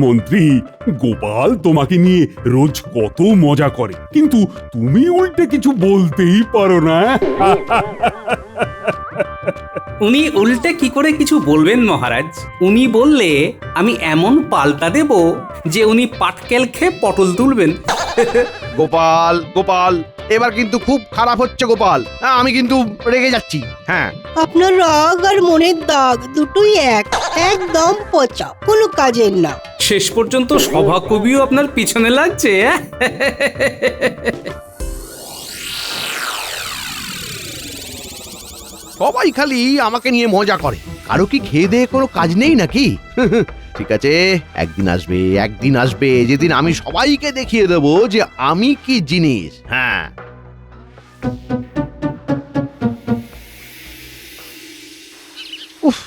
মন্ত্রী, গোপাল তোমাকে নিয়ে রোজ কত মজা করে, কিন্তু তুমি উল্টে কিছু বলতেই পারো না। উনি উল্টে কি করে কিছু বলবেন মহারাজ? উনি বললে আমি এমন পাল্টা দেব যে উনি পাটকেল খেয়ে পটল তুলবেন। গোপাল গোপাল, এবার কিন্তু খুব খারাপ হচ্ছে গোপাল। আমি কিন্তু রেগে যাচ্ছি। হ্যাঁ, আপনার রাগ আর মনের দাগ দুটোই একদম পচা, কোনো কাজের না। শেষ পর্যন্ত সভাকবিও আপনার পিছনে লাগছে। সবাই খালি আমাকে নিয়ে মজা করে। কারো কি খেয়ে দেয়ে কোনো কাজ নেই নাকি? ঠিক আছে, একদিন আসবে যেদিন আমি সবাইকে দেখিয়ে দেবো যে আমি কি জিনিস। হ্যাঁ, উফ,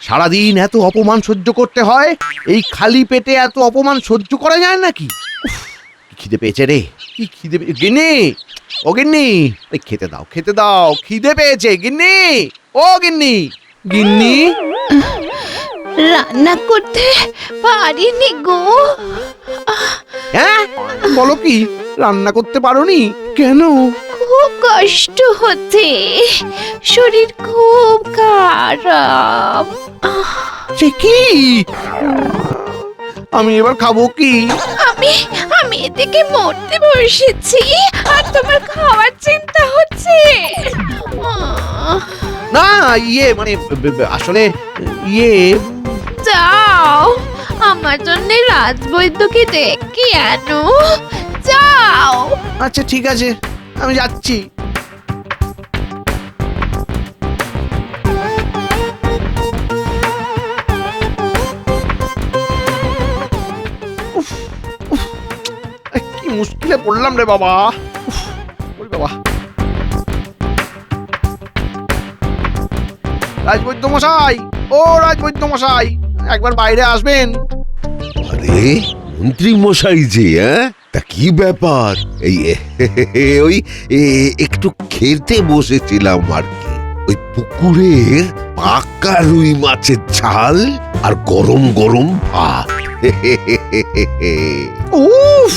সারাদিন এত অপমান সহ্য করতে হয়। এই খালি পেটে এত অপমান সহ্য করা যায় নাকি? উফ, কি খিদে পেয়েছে রে, কি খিদে গিন্নি, ও গিন্নি, খেতে দাও খেতে দাও, খিদে পেয়েছে গিন্নি, ও গিন্নি, গিন্নি। রান্না করতে পারিনি গো। হ্যাঁ, বলো কি, রান্না করতে পারোনি কেন? খুব কষ্ট হচ্ছে, শরীর খুব খারাপ। সে কি, আমি এবার খাবো কি? আমি আমি এদিকে মরতে বসেছি আর তোমার খাওয়ার চিন্তা হচ্ছে। না, মানে আসলে যাও, আমার জন্য রাজবৈদ্যকে ডেকে আনো, যাও। আচ্ছা ঠিক আছে, আমি যাচ্ছি। উফ, উফ, কি মুশকিলে পড়লাম রে বাবা। উফ, ওরে বাবা। রাজবৈদ্য মশাই, ও রাজবৈদ্য মশাই, একবার বাইরে আসবেন। আরে মন্ত্রী মশাই যে, তা কি ব্যাপার? এই ওই একটু খেতে বসেছিলাম আর কি। ওই পুকুরের পাকা রুই মাছের ঝাল আর গরম গরম ভাত। উফ,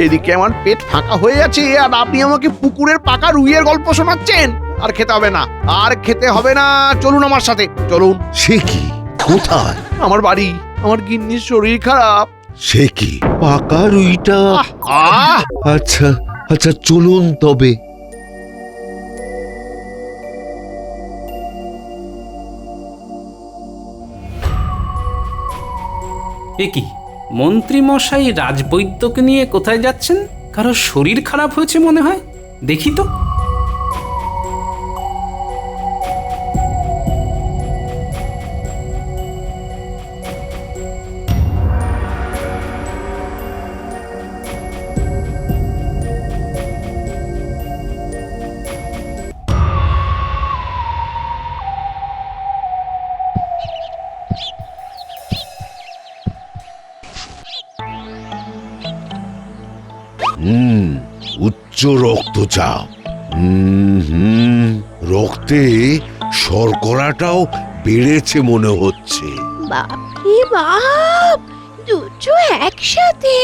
এদিকে আমার পেট ফাঁকা হয়ে আছে আর আপনি আমাকে পুকুরের পাকা রুইয়ের গল্প শোনাচ্ছেন। আর খেতে হবে না, আর খেতে হবে না, চলুন আমার সাথে চলুন। সে কি, কোথায়? আমার বাড়ি, আমার গিন্নির শরীর খারাপ। সে কি, পাকা রুইটা? আহ, আচ্ছা আচ্ছা, চলুন তবে। এ কি, মন্ত্রী মশাই রাজবৈদ্যকে নিয়ে কোথায় যাচ্ছেন? কারো শরীর খারাপ হয়েছে মনে হয়, দেখি তো। উচ্চ রক্তচাপ। রক্তে শর্করাটাও বেড়েছে মনে হচ্ছে। বাপরে বাপ, দুটো একসাথে?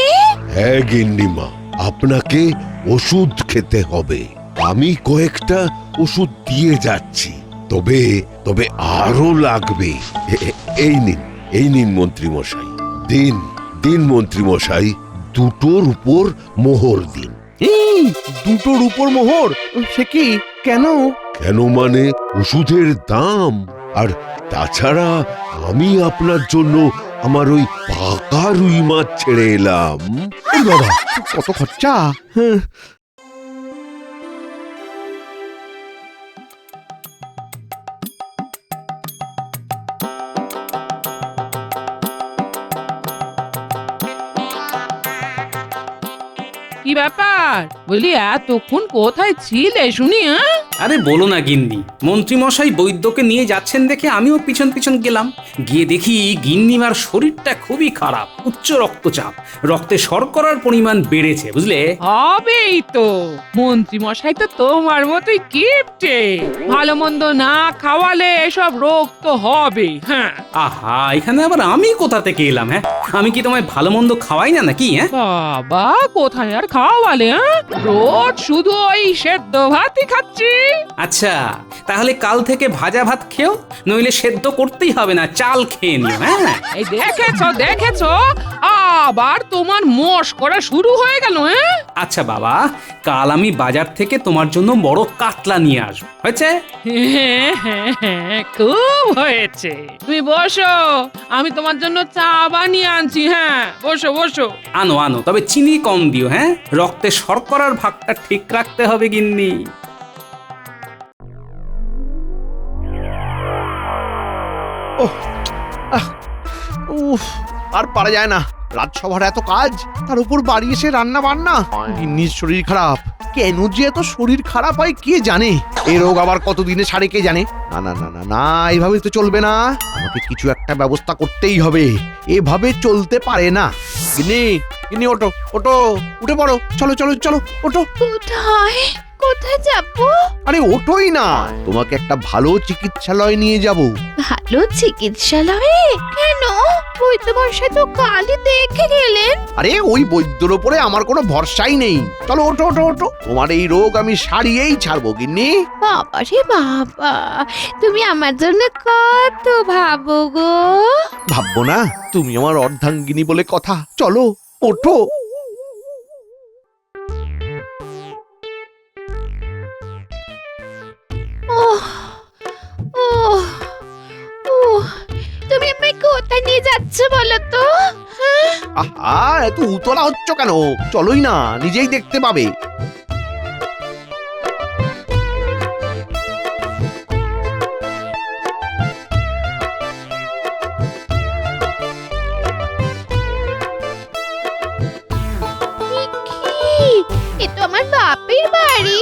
হ্যাঁ গিন্নিমা, আপনাকে ওষুধ খেতে হবে। আমি কয়েকটা ওষুধ দিয়ে যাচ্ছি, তবে তবে আরো লাগবে। এই নিন মন্ত্রী মশাই, দিন দিন মন্ত্রী মশাই, দুটোর উপর মোহর দিন। দুটোর উপর মোহর? সে কি, কেন? কেন মানে ওষুধের দাম, আর তাছাড়া আমি আপনার জন্য আমার ওই পাকা রুই মাছ ছেড়ে এলাম। এই বাবা, কত খরচা। কি ব্যাপার, বলি এতক্ষণ কোথায় ছিলে শুনি? আরে বলো না গিন্নি, মন্ত্রীমশাই বৈদ্যকে নিয়ে যাচ্ছেন দেখে আমিও পিছন পিছন গেলাম। গিয়ে দেখি গিন্নিমার শরীরটা খুবই খারাপ, উচ্চ রক্তচাপ, রক্তে শর্করার পরিমাণ বেড়েছে, বুঝলে? হবেই তো, মন্ত্রী মশাই তো তোমার মতোই কিপটে, ভালো মন্দ না খাওয়ালে এসব রোগ তো হবে। হ্যাঁ আহা, এখানে আবার আমি কোথা থেকে এলাম? হ্যাঁ, আমি কি তোমায় ভালো মন্দ খাওয়াই না নাকি? হ্যাঁ, বাবা, কোথায় আর খাওয়ালে? রোজ শুধু ওই সেদ্ধ ভাতই খাচ্ছি। আচ্ছা, তাহলে কাল থেকে ভাজা ভাত খেও, নইলে সেদ্ধ করতেই হবে না, চাল খেয়ে নিও। হ্যাঁ, এই দেখেছো আবার তোমার মশকরা শুরু হয়ে গেল। হ্যাঁ আচ্ছা বাবা, কাল আমি বাজার থেকে তোমার জন্য বড় কাতলা নিয়ে আসবো, হয়েছে? হ্যাঁ, খুব হয়েছে। তুমি বসো, আমি তোমার জন্য চা বানিয়ে আনছি। হ্যাঁ, বসো বসো। আনো আনো, তবে চিনি কম দিও। হ্যাঁ, রক্তে শর্করার ভাগটা ঠিক রাখতে হবে গিন্নি। উফ, আর পারা যায় না, রাজসভার এত কাজ, তার উপর বাড়ি এসে রান্না বান্না। গিন্নির শরীর খারাপ, কেন যে এত শরীর খারাপ হয় কে জানে। এই রোগ আবার কতদিনে সারে কে জানে। না না না না না, এইভাবে তো চলবে না, আমাকে কিছু একটা ব্যবস্থা করতেই হবে, এভাবে চলতে পারে না। গিন্নি, গিন্নি, ওঠো ওঠো, উঠে পড়ো, চলো চলো চলো, ওঠো। কোথায় কোথায় যাবো? আরে ওঠোই না, তোমাকে একটা ভালো চিকিৎসালয় নিয়ে যাব। ভালো চিকিৎসালয়ে? কেন? বৈদ্য মশাই তো কালই দেখে গেলেন। আরে ওই বৈদ্যর ওপরে আমার কোনো ভরসাই নেই। চলো ওঠো ওঠো ওঠো, তোমার এই রোগ আমি সারিয়েই ছাড়বো গিন্নি। বাবা রে বাবা, তুমি আমার জন্য কত ভাবো গো। ভাববো না? তুমি আমার অর্ধাঙ্গিনী বলে কথা। চলো ওঠো। ওহ ওহ ওহ, তুমি আমায় কোথায় নিয়ে যাচ্ছ বলো তো? হ্যাঁ? আহা, এত উতলা হচ্ছ কেন? চলোই না, নিজেই দেখতে পাবে। এ তো আমার বাপের বাড়ি।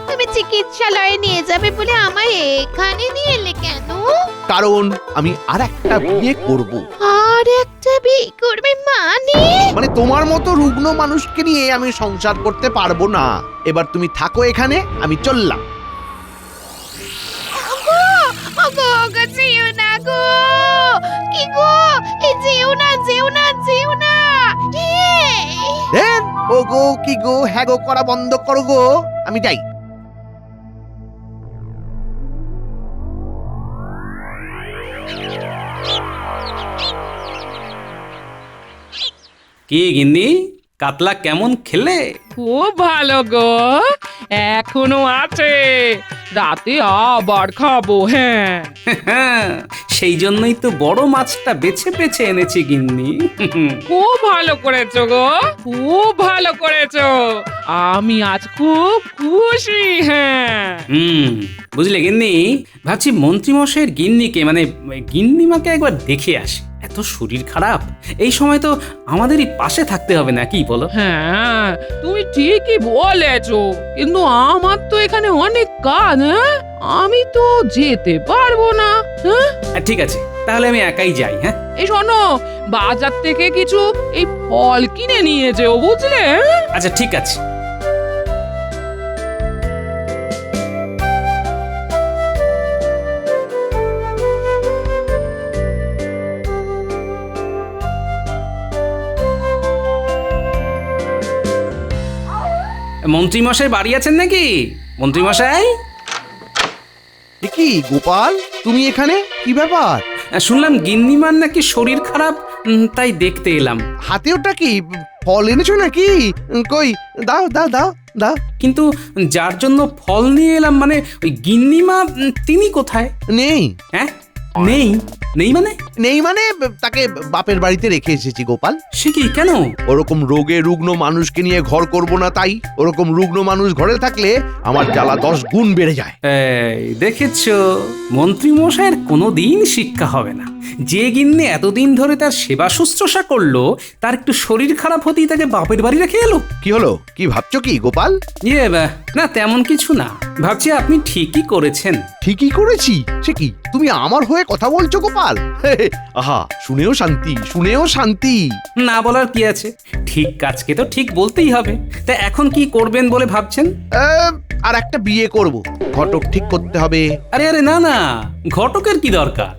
তুমি চিকিৎসালয়ে নিয়ে যাবে বলে আমায় এখানে নিয়ে এলে কেন? কারণ আমি আর একটা বিয়ে করব। আর একটা বিয়ে করবে মানে? মানে তোমার মতো রুগ্ন মানুষকে নিয়ে আমি সংসার করতে পারবো না। এবার তুমি থাকো এখানে, আমি চললাম। ওগো ওগো ওগো, যেও না গো। কি গো, এই যেও না যেও না যেও না। দেন ও গো কি গো হ্যাঁ গো করা বন্ধ করো গো, আমি যাই। কি গিন্নি, কাতলা কেমন খেলে? খুব ভালো গো, এখনো আছে, রাতে আবার খাবো। হ্যাঁ, সেই জন্যই তো বড় মাছটা বেছে বেছে এনেছি গিন্নি। খুব ভালো করেছো গো, খুব ভালো করেছো, আমি আজ খুব খুশি। হ্যাঁ, বুঝলে গিন্নি, ভাবছি মন্ত্রীমশাইয়ের গিন্নিকে মানে গিন্নিমাকে একবার দেখে আসি। এত শরীর খারাপ, এই সময় তো আমাদেরই পাশে থাকতে হবে না, কি বলো? হ্যাঁ, তুমি ঠিকই বলেছো, কিন্তু আমার তো এখানে অনেক কাজ। হ্যাঁ, আমি তো যেতে পারবো না। হ্যাঁ, ঠিক আছে, তাহলে আমি একাই যাই। হ্যাঁ, এই শোনো, বাজার থেকে কিছু এই ফল কিনে নিয়ে যেও, বুঝলে? আচ্ছা ঠিক আছে। মন্ত্রীমশাই বাড়ি আছেন নাকি? মন্ত্রীমশাই, কি গোপাল, তুমি এখানে? কি ব্যাপার? শুনলাম গিন্নিমার নাকি শরীর খারাপ, তাই দেখতে এলাম। হাতে ওটা কি ফল এনেছো নাকি? কই দাও দাও দাও দাও। কিন্তু যার জন্য ফল নিয়ে এলাম মানে ওই গিন্নিমা, তিনি কোথায়? নেই। হ্যাঁ, নেই? নেই মানে? নেই মানে তাকে বাপের বাড়িতে রেখে এসেছি গোপাল। সে কি, কেন? ওরকম রোগে রুগ্ন মানুষকে নিয়ে ঘর করব না তাই। ওরকম রুগ্ন মানুষ ঘরে থাকলে আমার জ্বালা 10 গুণ বেড়ে যায়। এই দেখেছো, মন্ত্রী মশাইয়ের কোনোদিন শিক্ষা হবে না। যে গিন্নি এতদিন ধরে তার সেবা শুশ্রূষা করলো তার একটু শরীর খারাপ হতেই তাকে বাপের বাড়ি রেখে এলো। কি হলো? কি ভাবছো কি গোপাল? না তেমন কিছু না, ভাবছি আপনি ঠিকই করেছেন। ঠিকই করেছি? সে কি, তুমি আমার হয়ে কথা বলছো গোপাল? আহা, শুনেও শান্তি, শুনেও শান্তি। না বলার কি আছে, ঠিক কাজকে তো ঠিক বলতেই হবে। তা এখন কি করবেন বলে ভাবছেন? আর একটা বিয়ে করব, ঘটক ঠিক করতে হবে। আরে আরে না না, ঘটকের কি দরকার,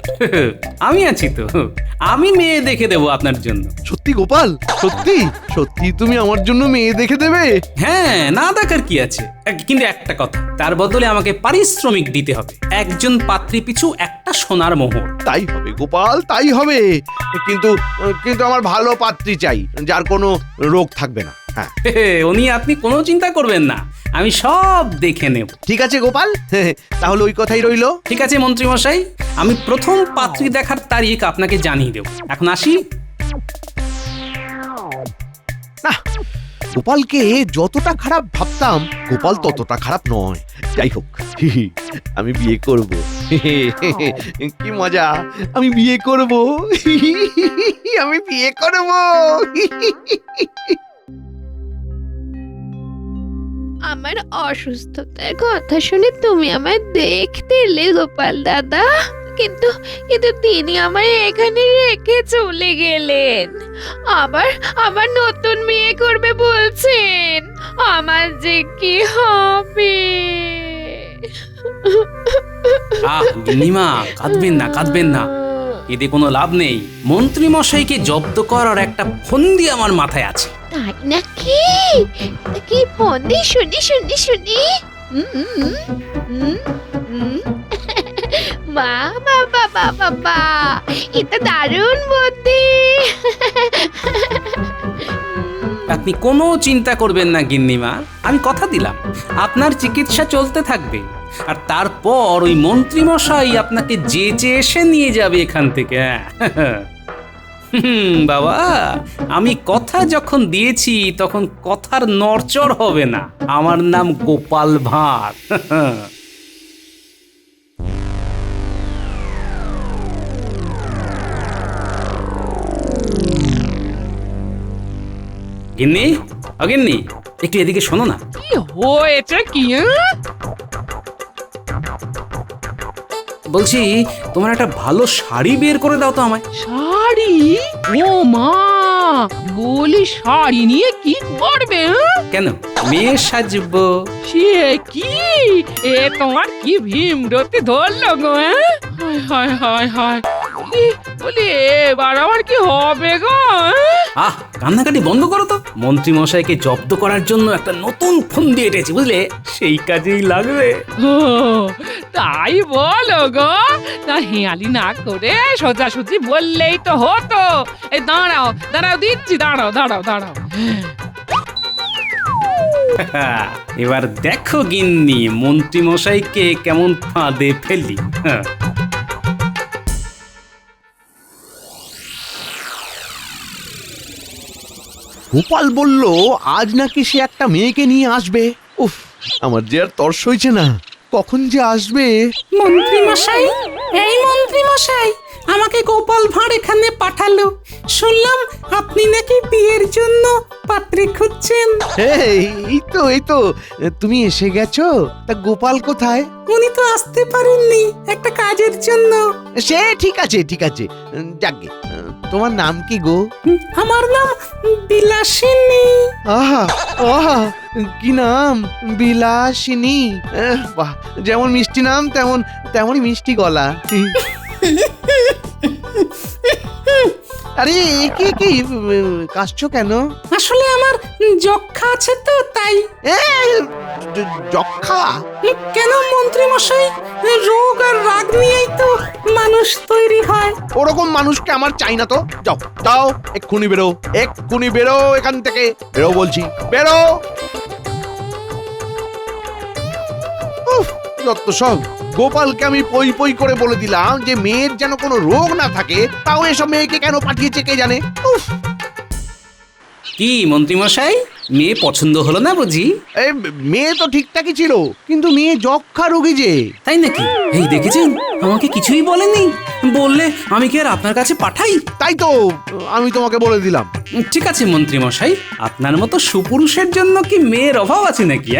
আমি আছি তো, আমি মেয়ে দেখে দেবো আপনার জন্য। সত্যি গোপাল? সত্যি সত্যি তুমি আমার জন্য মেয়ে দেখে দেবে? হ্যাঁ, না দেখার কি আছে, কিন্তু একটা কথা, তার বদলে আমাকে পারিশ্রমিক দিতে হবে। একজন পাত্রী পিছু একটা সোনার মোহর। তাই হবে গোপাল, তাই হবে। কিন্তু কিন্তু আমার ভালো পাত্রী চাই, যার কোনো রোগ থাকবে না। হ্যাঁ উনি আপনি কোনো চিন্তা করবেন না, আমি সব দেখে নেব। ঠিক আছে গোপাল, তাহলে ওই কথাই রইলো। ঠিক আছে মন্ত্রী মশাই, আমি প্রথম পাত্রী দেখার তারিখ আপনাকে জানিয়ে দেব। এখন আসি। না, গোপালকে যতটা খারাপ ভাবতাম গোপাল ততটা খারাপ নয়। যাই হোক, আমি বিয়ে করব। কি মজা, আমি বিয়ে করব। আমি বিয়ে করব। আমার অসুস্থতার কথা শুনে তুমি আমায় দেখতে এলে গোপাল দাদা, কিন্তু কিন্তু তিনি আমায় এখানে রেখে চলে গেলেন। আবার নতুন বিয়ে করবে বলছেন, আমার যে কি হবে? গিন্নিমা, কাঁদবেন না কাঁদবেন না, এতে কোনো লাভ নেই। মন্ত্রী মশাইকে জব্দ করার একটা ফন্দি আমার মাথায় আছে। তাই নাকি? কি ফন্দি, শুনি শুনি শুনি। বাবা, এটা দারুণ বুদ্ধি। আপনি কোনো চিন্তা করবেন না গিন্নিমা, আমি কথা দিলাম আপনার চিকিৎসা চলতে থাকবে, আর তারপর ওই মন্ত্রী মশাই আপনাকে যেচে এসে নিয়ে যাবে এখান থেকে। বাবা, আমি কথা যখন দিয়েছি তখন কথার নড়চড় হবে না। আমার নাম গোপাল ভাঁড়। গিন্নি, অগিন্নি, একটু এদিকে শোনো না। কি হয়েছে কি? বলছি, তোমার একটা ভালো শাড়ি বের করে দাও তো আমায়। শাড়ি? ও মা, বলি শাড়ি নিয়ে কি করবে? কেন, মেয়ে সাজবো। সে কি, এ তোমার কি ভীমরতি ধরলো গো? হায় হায় হায় হায়, বলি এবার আমার কি হবে গো? কান্নাকাটি বন্ধ করো তো। মন্ত্রী মশাইকে জব্দ করার জন্য একটা নতুন ফন্দি এঁটেছি, বুঝলে, সেই কাজেই লাগবে। ও তাই বলো গো, তা হেয়ালি না করে সোজাসুজি বললেই তো হতো। এই দাঁড়াও দাঁড়াও, দিচ্ছি, দাঁড়াও দাঁড়াও দাঁড়াও। এবার দেখো গিন্নি, মন্ত্রী মশাইকে কেমন ফাঁদে ফেলি। গোপাল বলল আজ নাকি সে একটা মেয়েকে নিয়ে আসবে। উফ, আমার যে আর তর্স হইছে না, কখন যে আসবে। মন্ত্রী মশাই, এই মন্ত্রী মশাই, আমাকে গোপাল ভাঁড় এখানে পাঠালো। শুনলাম আপনি নাকি বিয়ের জন্য পাত্রী খুঁজছেন। এই তো তুমি এসে গেছো। তা গোপাল কোথায়? উনি তো আসতে পারেননি একটা কাজের জন্য। সে ঠিক আছে ঠিক আছে, যাকগে। তোমার নাম কি গো? আমার নাম বিলাসিনী। আহা আহা, কি নাম, বিলাসিনী। বাহ, যেমন মিষ্টি নাম তেমনই মিষ্টি গলা। আরে কি কাশছো কেন? আসলে আমার যক্ষা আছে তো, তাই। যক্ষা? কেন মন্ত্রী মশাই, রোগ আর রাগ নিয়েই তো মানুষ তৈরি হয়। ওরকম মানুষকে আমার চাই না তো। যাও যাও, এক্ষুনি বেরো, এক্ষুনি বেরো এখান থেকে, বেরো বলছি, বেরো। যত সব। গোপালকে আমি পই পই করে বলে দিলাম যে মেয়ের যেন কোনো রোগ না থাকে, তাও এসব মেয়েকে কেন পাঠিয়েছে কে জানে। কি মন্ত্রী মশাই, মেয়ে পছন্দ হলো না বুঝি? এই মেয়ে তো ঠিকঠাকই ছিল, কিন্তু মেয়ে যক্ষা রোগী যে। তাই নাকি? এই দেখেছেন, আমাকে কিছুই বলেনি। বললে আমি কি আর আপনার কাছে পাঠাই? তাই তো আমি তোমাকে বলে দিলাম। ঠিক আছে মন্ত্রী মশাই, আপনার মতো সুপুরুষের জন্য কি মেয়ের অভাব আছে নাকি?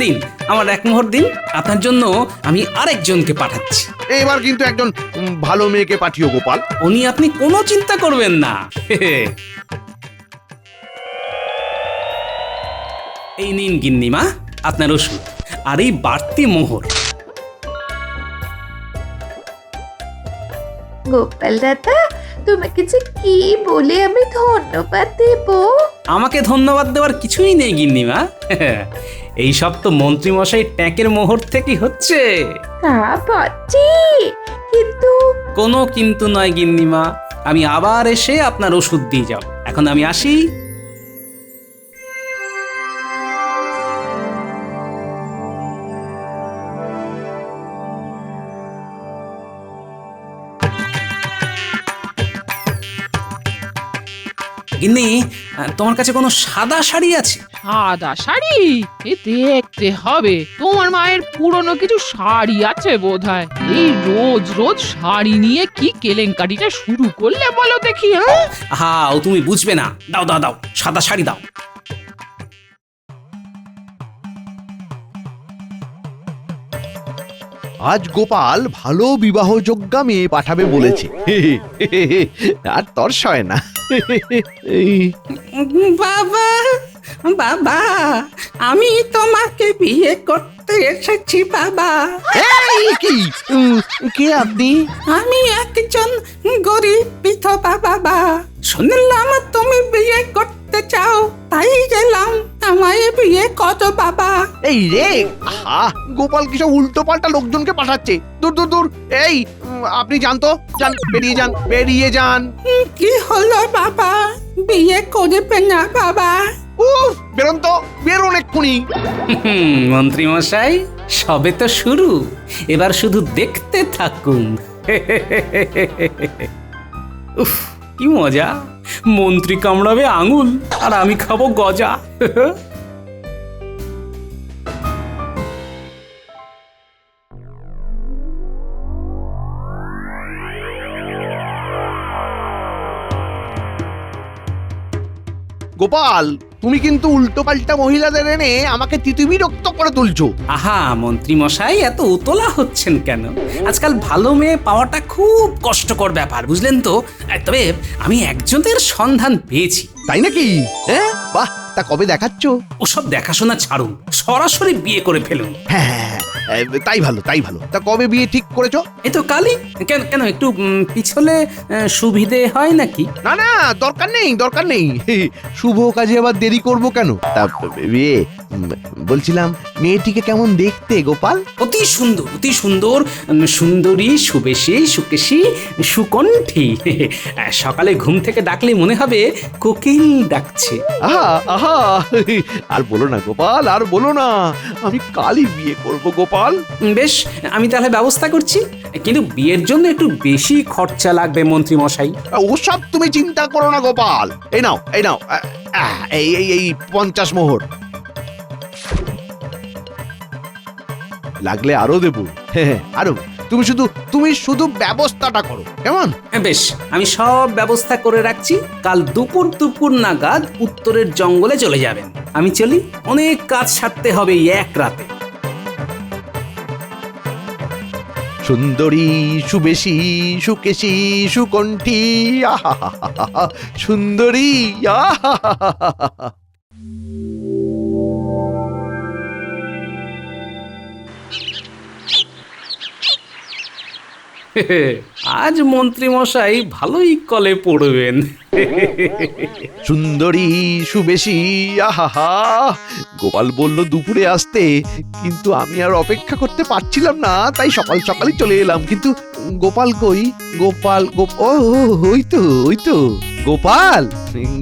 দিন, আমার 1 মোহর দিন, আপনার জন্য আমি আরেকজনকে পাঠাচ্ছি। এবার কিন্তু একজন ভালো মেয়েকে পাঠিও গোপাল। উনি আপনি কোনো চিন্তা করবেন না। এই নিন গিন্নিমা আপনার ওষুধ আর এই বাড়তি মোহর। গোপাল দাদা, তোমাকে যে কি বলে আমি ধন্যবাদ দেব? আমাকে ধন্যবাদ দেওয়ার কিছুই নেই গিন্নিমা। এই সব তো মন্ত্রী মশাই ট্যাঁকের মোহর থেকেই হচ্ছে। তা বটে, কিন্তু কোনো কিন্তু নয় গিন্নিমা, আমি আবার এসে আপনার ওষুধ দিয়ে যাব। এখন আমি আসি। গিন্নি, তোমার কাছে কোনো সাদা শাড়ি আছে? সাদা শাড়ি? এ দেখতে হবে, তোমার মায়ের পুরনো কিছু শাড়ি আছে বোধহয়। এই রোজ রোজ শাড়ি নিয়ে কি কেলেঙ্কারিটা শুরু করলে বলো দেখি। হ্যাঁ, ও তুমি বুঝবে না। দাও দাও দাও, সাদা শাড়ি দাও। আজ গোপাল ভালো বিবাহযোগ্যা মেয়ে পাঠাবে বলেছে। আর তর্স হয় না। বাবা, বাবা, আমি তোমাকে বিয়ে করতে এসেছি বাবা। এই কি? কে আপনি? আমি একজন গরিব বিধবা বাবা। শুনলাম তুমি বিয়ে করতে চাও, তাই গেলাম। আমায় বিয়ে করো বাবা। এই রে, আহা, গোপাল কিসব উল্টো পাল্টা লোকজনকে পাঠাচ্ছে। দূর দূর দূর। এই আপনি যান তো, যান, বেরিয়ে যান, বেরিয়ে যান। কি হলো বাবা? বিয়ে করবে না বাবা? উফ, বেরোন তো, বেরোন এক্ষুনি। মন্ত্রী মশাই, সবে তো শুরু, এবার শুধু দেখতে থাকুন। উফ, কি মজা! মন্ত্রী কামড়াবে আঙুল আর আমি খাবো গজা। গোপাল, তুমি কিন্তু উল্টো পাল্টা মহিলাদের এনে আমাকে তিতিবিরক্ত করে তুলছো। আহা মন্ত্রী মশাই, এত উতলা হচ্ছেন কেন? আজকাল ভালো মেয়ে পাওয়াটা খুব কষ্টকর ব্যাপার, বুঝলেন তো। তবে আমি একজনের সন্ধান পেয়েছি। তাই নাকি? হ্যাঁ, বাহ, তা কবে দেখাচ্ছ? ওসব দেখাশোনা ছাড়ুন, সরাসরি বিয়ে করে ফেলুন। হ্যাঁ, তাই ভালো, তাই ভালো। তা কবে বিয়ে ঠিক করেছো? এই তো কালই। কেন কেন, একটু পিছলে সুবিধে হয় নাকি? না না, দরকার নেই, দরকার নেই। শুভ কাজে আবার দেরি করব কেন? তা বিয়ে বলছিলাম, মেয়েটিকে কেমন দেখতে গোপাল? অতি সুন্দর, অতি সুন্দর, সুন্দরী, সুবেশী, সুকেশী, সুকণ্ঠী। সকালে ঘুম থেকে ডাকলে মনে হবে কোকিল ডাকছে। আহা আহা, আর বলো না গোপাল, আর বলো না। আমি কালই বিয়ে করব গোপাল। বেশ, আমি তাহলে ব্যবস্থা করছি, কিন্তু বিয়ের জন্য একটু বেশি খরচা লাগবে মন্ত্রী মশাই। ওসব তুমি চিন্তা করো না গোপাল। এই নাও, এই নাও, এই এই এই 50 মোহর। লাগলে আরো দেবো। হ্যাঁ, আরো। তুমি শুধু ব্যবস্থাটা করো, কেমন? বেশ, আমি সব ব্যবস্থা করে রাখছি। কাল দুপুর নাগাদ উত্তরের জঙ্গলে চলে যাবেন। আমি চলি, অনেক কাজ সারতে হবে এই এক রাতে। সুন্দরী, সুবেশী, সুকেশী, সুকণ্ঠী, আহা সুন্দরী, আহা। আজ মন্ত্রী মশাই ভালোই কলে পড়বেন। সুন্দরী, সুবেশী, আহা। গোপাল বলল দুপুরে আসতে, কিন্তু আমি আর অপেক্ষা করতে পারছিলাম না, তাই সকাল সকালই চলে এলাম। কিন্তু গোপাল কই? গোপাল, ও ওই তো গোপাল,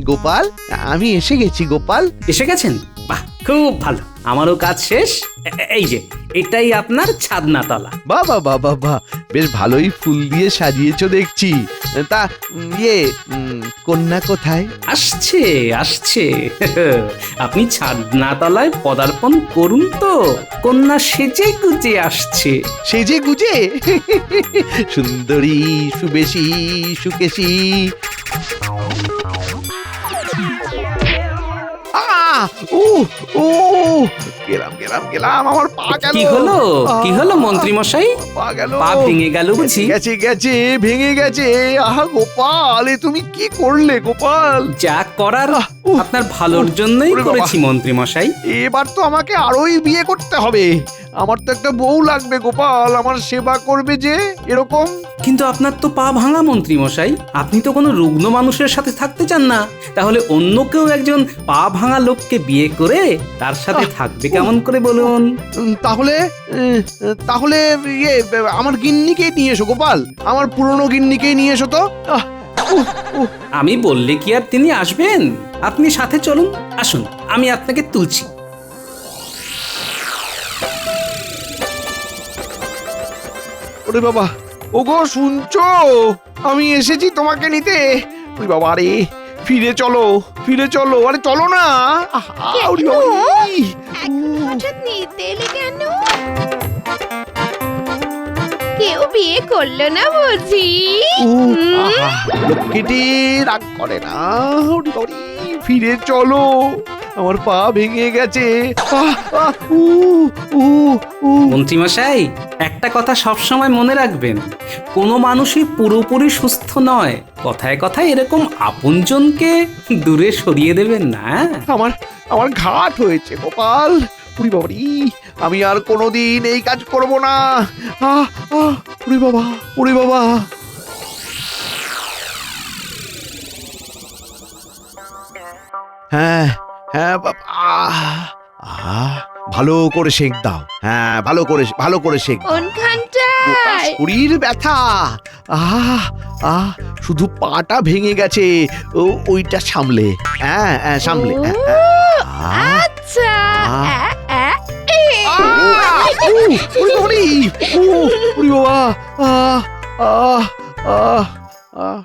গোপাল, আমি এসে গেছি গোপাল। এসে গেছেন? বাহ, খুব ভালো। আমারও কাজ শেষ, এই যে এটাই আপনার ছাদনা তলা। বাহ বাহ বাহ বাহ বাহ, বেশ ভালোই ফুল দিয়ে সাজিয়েছো দেখছি। তা কন্যা কোথায়? আসছে আসছে আপনি ছাদনা তলায় পদার্পণ করুন তো, কন্যা সেজে গুজে আসছে। সেজে গুজে? সুন্দরী, সুবেশী, সুকেশী। ও ও, গেলাম গেলাম গেলাম, আমার পা গেল। কি হলো কি হলো মন্ত্রী মশাই? পা গেল। পা ভেঙে গেল বুঝি? গেছে গেছে, ভেঙে গেছে। আহা গোপাল, এ তুমি কি করলে গোপাল? যা করার উফ, আপনার ভালোর জন্যই ওরে বাবা। করেছি মন্ত্রী মশাই। এবার তো আমাকে আরোই বিয়ে করতে হবে। আমার তো একটা বউ লাগবে গোপাল, আমার সেবা করবে যে এরকম। কিন্তু আপনার তো পা ভাঙা মন্ত্রী মশাই, আপনি তো কোনো রুগ্ন মানুষের সাথে থাকতে চান না। তাহলে অন্য কেউ একজন পা ভাঙা লোককে বিয়ে করে তার সাথে থাকবে কেমন করে বলুন? তাহলে তাহলে ইয়ে, আমার গিন্নিকে নিয়ে এসো গোপাল, আমার পুরনো গিন্নিকে নিয়ে এসো তো। আমি বললে কি আর তিনি আসবেন? আপনি সাথে চলুন, আসুন আমি আপনাকে তুলছি। ওরে বাবা, ওগো শুনছো? আমি এসেছি তোমাকে নিতে। ওই বাবা, আরে ফিরে চলো, ফিরে চলো, আরে চলো না। আহা, ওরে বাবারে। হঠাৎ নিতে এলে কেন? কেউ বিয়ে করলো না বুঝি? আহা, লক্ষ্মীটি রাগ করে না। ওরে বাবারে, ফিরে চলো, আমার পা ভেঙে গেছে। আহ, আহ, উ, উ, উ। মন্ত্রী মশাই, একটা কথা সব সময় মনে রাখবেন, কোনো মানুষই পুরোপুরি সুস্থ নয়। কথায় কথায় এরকম আপনজনকে দূরে সরিয়ে দেবেন না। আমার আমার ঘাট হয়েছে গোপাল। উরি বাবারি, আমি আর কোনোদিন এই কাজ করব না। আহ আহ, উরি বাবা, উরি বাবা। হ্যাঁ হ্যাঁ ভালো করে সেঁক দাও। হ্যাঁ, ভালো করে সেঁক দাও। কোনখানটায়? শরীর ব্যথা। আহ আহ, শুধু পাটা ভেঙে গেছে, ওইটা সামলে। হ্যাঁ হ্যাঁ, সামলে। ও, আহ, আচ্ছা। ওরে বাবারে, ও, ওরে বাবা, আহ আহ আহ আহ